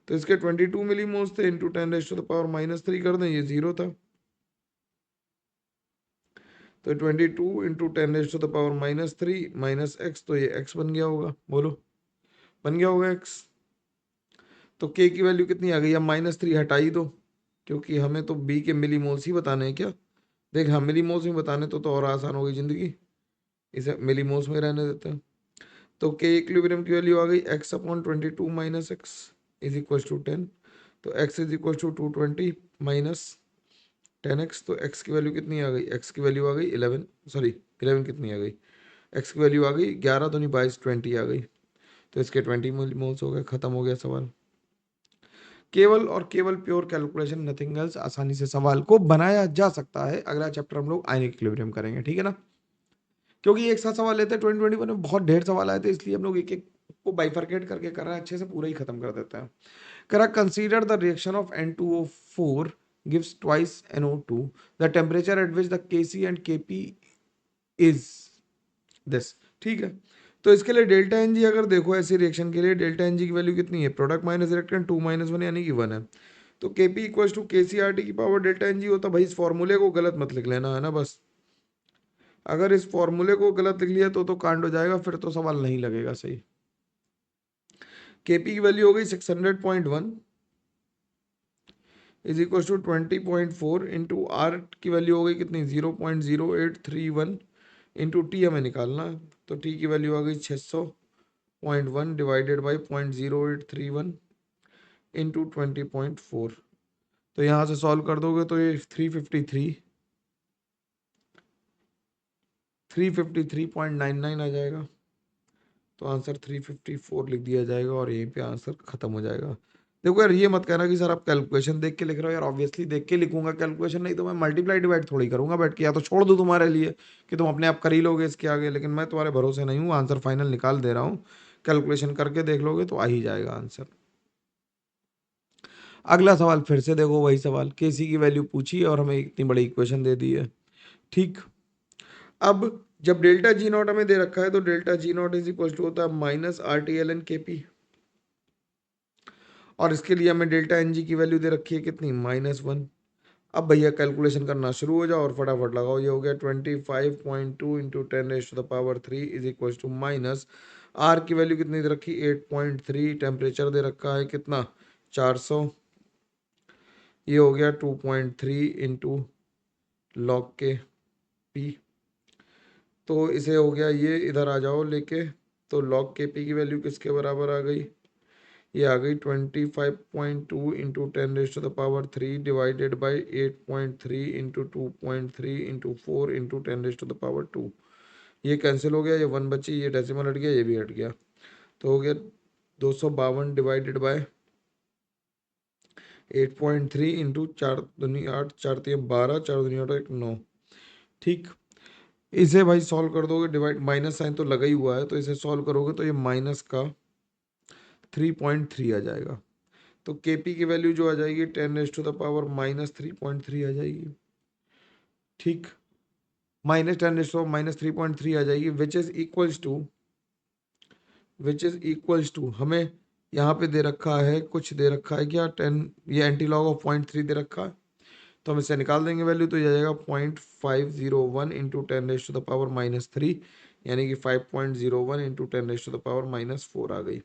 तो इसके 22 मिली मोल्स थे, इंटू 10⁻³ कर दें, ये 0 था। तो 22 इंटू 10⁻³ माइनस एक्स, तो ये एक्स बन गया होगा, बोलो बन गया होगा एक्स। तो के की वैल्यू कितनी आ गई? अब -3 हटा ही दो, क्योंकि हमें तो बी के मिली मोल्स ही बताने हैं क्या। देख हाँ, मिली मोल्स में बताने तो और आसान हो गई जिंदगी, इसे मिली मोल्स में रहने देते हैं। तो के इक्विलिब्रियम की वैल्यू आ गई x/22 minus X is equal to 10। तो x is equal to 220 minus 10x। तो x की वैल्यू कितनी आ गई? x की वैल्यू आ गई 11, सॉरी 11 कितनी आ गई, x की वैल्यू आ गई 11 दूनी 22, 20 आ गई। तो इसके 20 मोल्स हो गए, खत्म हो गया सवाल। केवल और केवल प्योर कैलकुलेशन, नथिंग एल्स, आसानी से सवाल को बनाया जा सकता है। अगला चैप्टर हम लोग आयनिक इक्विलिब्रियम करेंगे, ठीक है ना, क्योंकि एक साथ सवाल लेते हैं 2021 में बहुत ढेर सवाल आए थे, इसलिए हम लोग एक एक को बाइफरकेट करके कर रहे हैं, अच्छे से पूरा ही खत्म कर देते हैं। करा consider the reaction of N2O4 gives twice NO2, the temperature at which the Kc and Kp is this, ठीक है। तो इसके लिए डेल्टा एन जी अगर देखो, ऐसी रिएक्शन के लिए डेल्टा एन जी की वैल्यू कितनी है? प्रोडक्ट माइनस रिएक्टेंट 2 - 1 यानी कि 1 है। तो Kp इक्वल टू KCRT की पावर डेल्टा एन जी होता। भाई इस फॉर्मूले को गलत मत लिख लेना है ना, बस अगर इस फॉर्मूले को गलत लिख लिया तो कांड हो जाएगा, फिर तो सवाल नहीं लगेगा सही। Kp की वैल्यू हो गई 600.1 is equal to 20.4 into R की वैल्यू हो गई कितनी? 0.0831 इंटू टी हमें निकालना है। तो टी की वैल्यू आ गई 600.1 डिवाइडेड बाई 0.0831 इंटू 20.4। तो यहाँ से सॉल्व कर दोगे तो ये 353.99 आ जाएगा। तो आंसर 354 लिख दिया जाएगा और यहीं पे आंसर खत्म हो जाएगा। देखो यार, ये मत कहना कि सर आप कैलकुलेशन देख के लिख रहे हो। यार ऑब्वियसली देख के लिखूंगा कैलकुलेशन, नहीं तो मैं मल्टीप्लाई डिवाइड थोड़ी करूंगा बैठ के, या तो छोड़ दूं तुम्हारे लिए कि तुम अपने आप कर ही लोगे इसके आगे। लेकिन मैं तुम्हारे भरोसे नहीं हूँ, आंसर फाइनल निकाल दे रहा हूँ, कैलकुलेशन करके देख लोगे तो आ ही जाएगा आंसर। अगला सवाल फिर से देखो, वही सवाल, केसी की वैल्यू पूछी और हमें इतनी बड़ी इक्वेशन दे दी है, ठीक। अब जब डेल्टा जी नॉट हमें दे रखा है तो delta G not is equal to होता है -RT/ln/Kp, और इसके लिए हमें डेल्टा एन जी की वैल्यू दे रखी है कितनी? -1। अब भैया कैलकुलेशन करना शुरू हो जाओ और फटाफट लगाओ। ये हो गया 25.2 into 10⁻³ is equal to minus R की वैल्यू कितनी दे रखी? 8.3। टेम्परेचर दे रखा है कितना? 400। ये हो गया 2.3 इंटू log के पी। तो इसे हो गया, ये इधर आ जाओ लेके, तो log के पी की वैल्यू किसके बराबर आ गई? ये आ गई 25.2 into 10⁻³ divided by 8.3 into 2.3 into 4 into 10⁻²। ये कैंसिल हो गया, ये 1 बची, ये डेसिमल हट गया, ये भी हट गया। तो हो गया 252 डिवाइडेड बाय 8.3 इंटू 4 दूनी 8, 4 3 12, 4 दूनी 8 1 9, ठीक। इसे भाई सॉल्व कर दोगे, डिवाइड माइनस साइन तो लगा ही हुआ है, तो इसे सॉल्व करोगे तो ये माइनस का 3.3 आ जाएगा। तो Kp की वैल्यू जो आ जाएगी 10⁻³ -3.3 आ जाएगी, ठीक। -10⁻³ -3.3 आ जाएगी, विच इज इक्वल्स टू हमें यहाँ पे दे रखा है, कुछ दे रखा है क्या? 10, ये एंटी लॉग ऑफ 0.3 दे रखा है, तो हम इससे निकाल देंगे वैल्यू, तो ये आ जाएगा 0.501 इंटू 10⁻³ यानी कि 5.01 इंटू 10⁻⁻4 आ गई।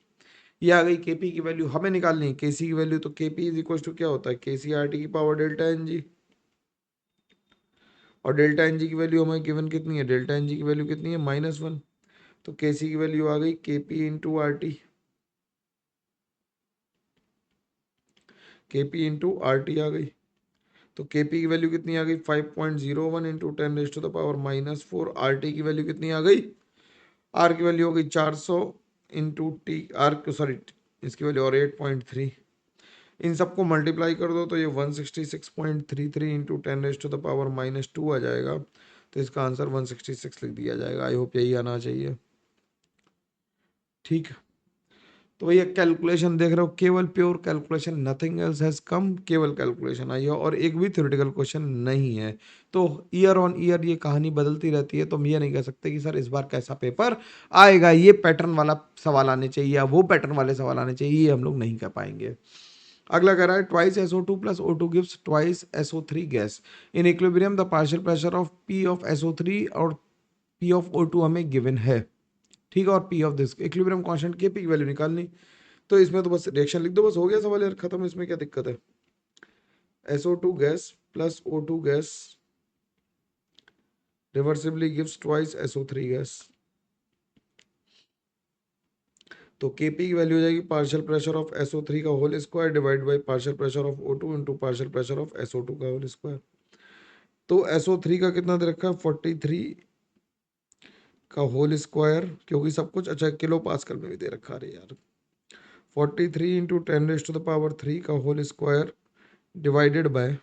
ये आ गई Kp की वैल्यू। हमें निकालनी है Kc की वैल्यू, तो Kp इज इक्वल टू क्या होता है? KCRT की पावर डेल्टा एन जी, और डेल्टा एन जी की वैल्यू हमें गिवन कितनी है? डेल्टा एन जी की वैल्यू कितनी है? -1। तो Kc की वैल्यू आ गई Kp into R T, Kp into R T आ गई। तो Kp की वैल्यू कितनी आ गई? 5.01 इंटू 10⁻⁻4। आर टी की वैल्यू कितनी आ गई? आर की वैल्यू हो गई 400 इंटू टी, आर सॉरी इसकी वैल्यू और 8.3। इन सबको मल्टीप्लाई कर दो तो ये 166.33 इंटू 10⁻⁻2 आ जाएगा। तो इसका आंसर 166 लिख दिया जाएगा। आई होप यही आना चाहिए, ठीक। तो भैया कैलकुलेशन देख रहे हो, केवल pure calculation, nothing else has come, केवल कैलकुलेशन आई है और एक भी थ्योरेटिकल क्वेश्चन नहीं है। तो ईयर ऑन ईयर ये कहानी बदलती रहती है, तो हम ये नहीं कह सकते कि सर इस बार कैसा पेपर आएगा, ये पैटर्न वाला सवाल आने चाहिए या वो पैटर्न वाले सवाल आने चाहिए, ये हम लोग नहीं कह पाएंगे। अगला कह रहा है twice SO2 plus O2 gives twice SO3 gas in equilibrium the partial pressure of P of SO3 और P ऑफ O2 हमें गिवन है, ठीक है, और P of this equilibrium constant के P की वैल्यू निकालनी। तो इसमें तो बस रिएक्शन लिख दो, बस हो गया सवाल यार खत्म, इसमें क्या दिक्कत है। SO2 gas plus O2 gas reversibly gives twice SO3 gas. तो Kp की वैल्यू हो जाएगी पार्शियल प्रेशर ऑफ SO3 का whole square divide by partial pressure of O2 into partial pressure of SO2 का होल स्क्वायर। तो SO3 का कितना दे रखा है 43 का होल स्क्वायर, क्योंकि सब कुछ अच्छा किलो पास्कल में भी दे रखा है यार। 43 इंटू 10⁻³ का whole square divided by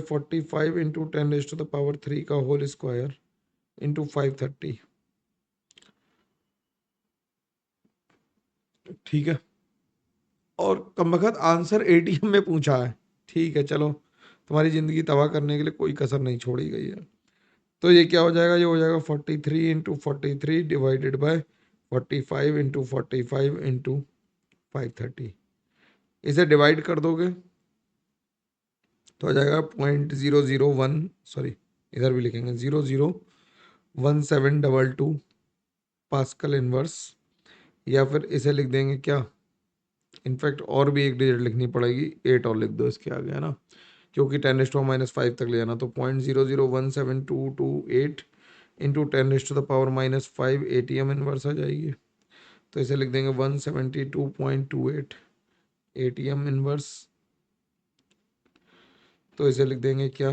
45 into 10⁻³ का होल स्क्वायर इंटू 530, ठीक है। और कमबख्त आंसर ATM में पूछा है, ठीक है। चलो तुम्हारी ज़िंदगी तबाह करने के लिए कोई कसर नहीं छोड़ी गई है। तो ये क्या हो जाएगा, ये हो जाएगा 43 into 43 divided by 45 into 45 into 530। इसे डिवाइड कर दोगे तो आ जाएगा 0.001, सॉरी इधर भी लिखेंगे 0.01722 पास्कल इनवर्स, या फिर इसे लिख देंगे क्या, इनफैक्ट और भी एक डिजिट लिखनी पड़ेगी, 8 और लिख दो इसके आगे, है ना, क्योंकि 10⁻⁻5 तक ले जाना। तो 0.0017228 इंटू 10⁻⁻5 ATM इनवर्स आ जाएगी। तो इसे लिख देंगे 172.28 ATM इनवर्स। तो इसे लिख देंगे क्या,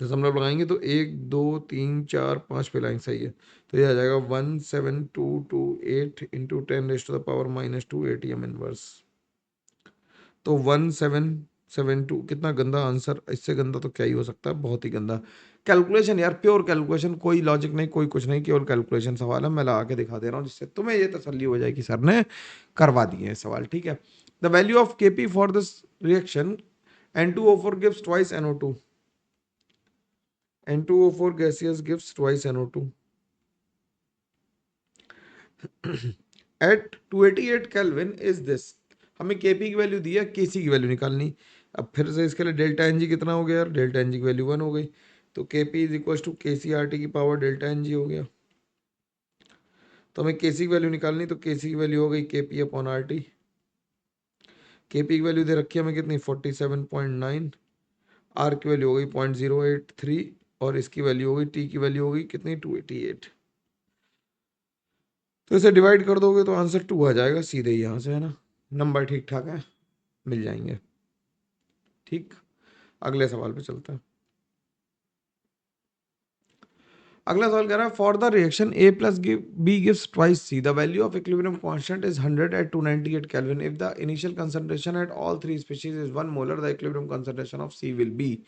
दशमलव लगाएंगे तो 1 2 3 4 5 पे लाइन सही है। तो ये आ जाएगा 17228 इंटू 10⁻⁻2 ATM इनवर्स। तो 1772, कितना गंदा आंसर, इससे गंदा तो क्या ही हो सकता है, बहुत ही गंदा कैलकुलेशन यार, प्योर कैलकुलेशन, कोई लॉजिक नहीं, कोई कुछ नहीं, केवल कैलकुलेशन सवाल है। मैं लगा के दिखा दे रहा हूँ जिससे तुम्हें ये तसल्ली हो जाए कि सर ने करवा दिए हैं सवाल, ठीक है। The value of Kp for this reaction N2O4 gives twice NO2, N2O4 gaseous gives twice NO2 at 288 Kelvin is this। हमें Kp की वैल्यू दी है, Kc की वैल्यू निकालनी। अब फिर से इसके लिए डेल्टा Ng कितना हो गया यार, डेल्टा Ng की वैल्यू 1 हो गई। तो Kp is equal to KcRT की पावर डेल्टा Ng हो गया। तो हमें Kc की वैल्यू निकालनी, तो Kc की वैल्यू हो गई Kp अपॉन RT। Kp की वैल्यू दे रखी है हमें कितनी 47.9, R की वैल्यू हो गई 0.083 और इसकी वैल्यू हो गई, T की वैल्यू हो गई कितनी 288। तो इसे डिवाइड कर दोगे तो आंसर 2 आ जाएगा सीधे ही यहाँ से, है ना, नंबर ठीक ठाक है, मिल जाएंगे। ठीक, अगले सवाल पे चलते हैं। अगला सवाल कह रहा है for the reaction A plus B gives twice C, the value of equilibrium constant is 100 at 298 kelvin. If the initial concentration at all three species is 1 molar, the equilibrium concentration of C will be.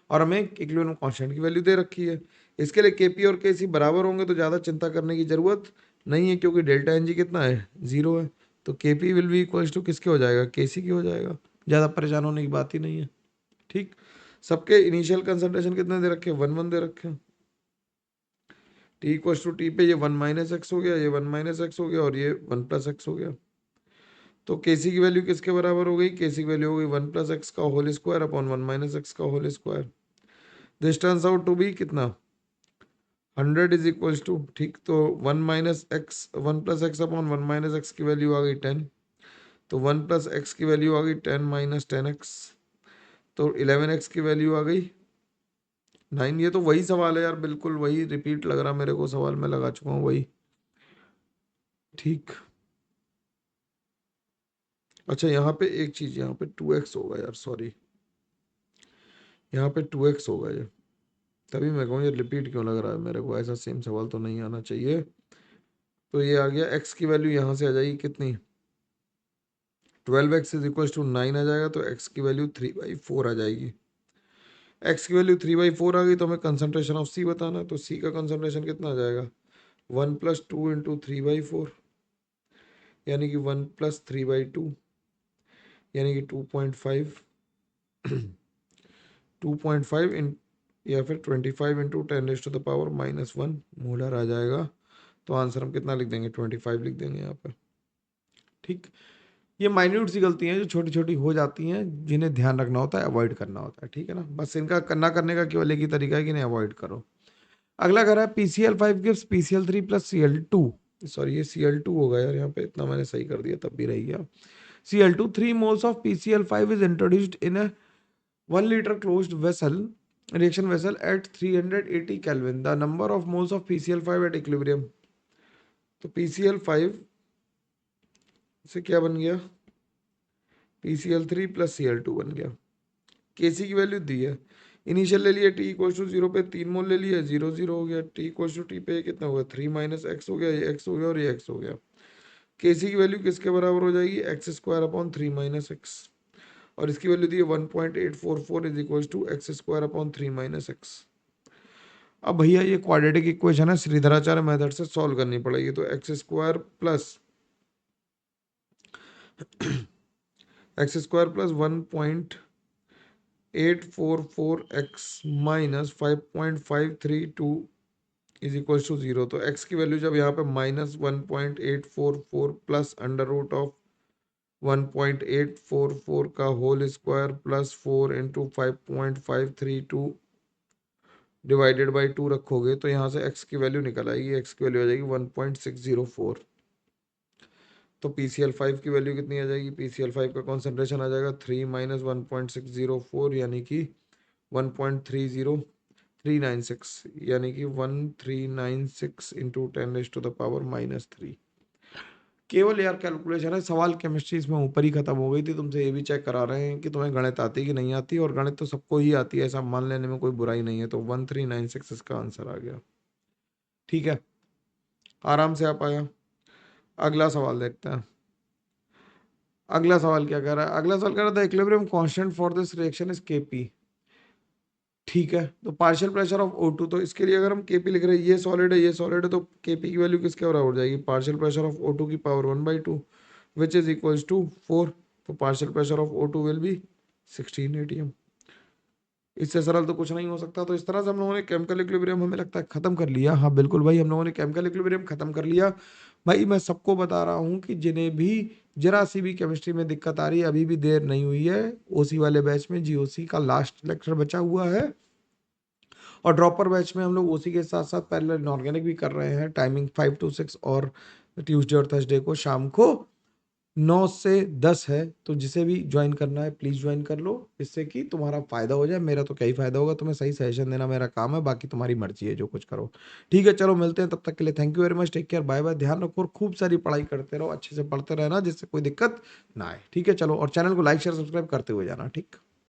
और हमें equilibrium constant की value दे रखी है। इसके लिए Kp और Kc बराबर होंगे तो ज़्यादा चिंता करने की जरूरत नहीं है, क्योंकि डेल्टा Ng कितना है 0 है। तो Kp will be equals to किसके हो जाएगा, Kc की हो जाएगा, ज़्यादा परेशान होने की बात ही नहीं है। ठीक, सबके इनिशियल कंसंट्रेशन कितने दे रखे हैं, 1 1 दे रखे हैं। टी इक्वल्स टू टी पे ये 1 माइनस एक्स हो गया, ये 1 माइनस एक्स हो गया और ये 1 प्लस एक्स हो गया। तो केसी की वैल्यू किसके बराबर हो गई, केसी की वैल्यू हो गई 1 प्लस एक्स का whole square upon 1 minus x का whole square. This turns out to be कितना 100 इज इक्वल्स टू, ठीक, तो 1 minus x 1 plus x upon 1 minus x की वैल्यू आ गई 10। तो 1 प्लस एक्स की वैल्यू आ गई 10 माइनस 10x, तो 11x की वैल्यू आ गई 9। ये तो वही सवाल है यार, बिल्कुल वही रिपीट लग रहा मेरे को, सवाल मैं लगा चुका हूँ वही। ठीक, अच्छा यहाँ पे एक चीज, यहाँ पे 2x होगा यार, सॉरी, यहाँ पे 2x होगा ये, तभी मैं कहूँ ये रिपीट क्यों लग रहा है मेरे को, ऐसा सेम सवाल तो नहीं आना चाहिए। तो ये आ गया, x की वैल्यू यहाँ से आ जाएगी कितनी 12x इज इक्वल टू 9 आ जाएगा, तो x की वैल्यू 3/4 आ जाएगी। x की वैल्यू 3/4 आ गई तो हमें कंसंट्रेशन ऑफ C बताना है, तो C का कंसंट्रेशन कितना आ जाएगा 1 प्लस 2 इंटू 3/4, यानी कि 1 प्लस 3/2, यानी कि 2.5 2.5 इन, या फिर 25 इंटू 10⁻⁻⁻1 मोलर आ जाएगा। तो आंसर हम कितना लिख देंगे 25 लिख देंगे यहाँ पर। ठीक, ये माइन्यूट सी गलतियाँ हैं जो छोटी-छोटी हो जाती हैं, जिन्हें ध्यान रखना होता है, अवॉइड करना होता है, ठीक है ना? बस इनका ना करने का केवल एक ही तरीका है कि इन्हें अवॉइड करो। अगला कह रहा है PCl5 gives PCl3 plus Cl2। Sorry ये Cl2 होगा यार, यहाँ पे इतना मैंने सही कर दिया तब भी रह गया। Cl2 3 moles of PCl5 is introduced in a 1 liter closed vessel reaction vessel at 380 Kelvin. The number of moles of PCl5 at equilibrium। तो PCl5 से क्या बन गया, PCl3 प्लस Cl2 बन गया। Kc की वैल्यू दी है, इनिशियल ले लिया t इक्वल टू 0 पे 3 मोल ले लिया, 0 0 हो गया। t इक्वल टू टी पे कितना होगा, 3 माइनस एक्स हो गया, ये x हो गया और ये x हो गया। Kc की वैल्यू किसके बराबर हो जाएगी, X square upon 3 minus X, और इसकी वैल्यू दी है 1.844 is equal to X square upon 3 minus X. अब भैया ये क्वाड्रेटिक इक्वेशन है, श्रीधराचार्य मेथड से सॉल्व करनी पड़ेगी। तो X square plus 1.844x minus 5.532 is equal to 0। तो x की वैल्यू जब यहाँ पे minus 1.844 plus under root of 1.844 का whole square plus 4 into 5.532 divided by 2 रखोगे तो यहाँ से x की वैल्यू निकल आएगी। x की वैल्यू आ जाएगी 1.604। तो PCl5 की वैल्यू कितनी आ जाएगी, PCl5 का कॉन्सेंट्रेशन आ जाएगा 3 माइनस 1.604 यानी कि 1.30396, यानी कि 1396 इंटू 10⁻³ केवल यार कैलकुलेशन है। सवाल केमिस्ट्री इसमें ऊपर ही खत्म हो गई थी। तुमसे ये भी चेक करा रहे हैं कि तुम्हें गणित आती है कि नहीं आती, और गणित तो सबको ही आती है, ऐसा मान लेने में कोई बुराई नहीं है। तो 1396 इसका आंसर आ गया, ठीक है, आराम से आ पाया। अगला सवाल देखते हैं। अगला सवाल क्या कह रहा है, अगला सवाल कह रहा था equilibrium constant for this reaction is Kp, ठीक है। तो पार्शियल प्रेशर ऑफ O2, तो इसके लिए अगर हम Kp लिख रहे हैं, ये सॉलिड है ये सॉलिड है, तो Kp की वैल्यू किसके बराबर हो जाएगी, पार्शियल प्रेशर ऑफ O2 की power 1/2 which is equals to 4। तो partial pressure of O2 will be 16 atm। इससे सरल तो कुछ नहीं हो सकता। तो इस तरह से हम लोगों ने केमिकल इक्विलिब्रियम हमें लगता है खत्म कर लिया। हाँ बिल्कुल भाई, हम लोगों ने केमिकल इक्विलिब्रियम खत्म कर लिया। भाई मैं सबको बता रहा हूँ कि जिन्हें भी जरा सी भी केमिस्ट्री में दिक्कत आ रही है, अभी भी देर नहीं हुई है। ओसी वाले बैच में जीओसी का लास्ट लेक्चर बचा हुआ है, और ड्रॉपर बैच में हम लोग ओसी के साथ साथ पैरेलल इनऑर्गेनिक भी कर रहे हैं। टाइमिंग 5 to 6 और ट्यूसडे और थर्सडे को शाम को 9 से 10 है। तो जिसे भी ज्वाइन करना है प्लीज़ ज्वाइन कर लो, इससे कि तुम्हारा फ़ायदा हो जाए। मेरा तो क्या ही फ़ायदा होगा, तुम्हें सही सजेशन देना मेरा काम है, बाकी तुम्हारी मर्जी है जो कुछ करो। ठीक है चलो मिलते हैं, तब तक के लिए thank you very much, take care, bye bye. ध्यान रखो और खूब सारी पढ़ाई करते रहो, अच्छे से पढ़ते रहना जिससे कोई दिक्कत ना आए। ठीक है चलो, और चैनल को लाइक शेयर सब्सक्राइब करते हुए जाना, ठीक।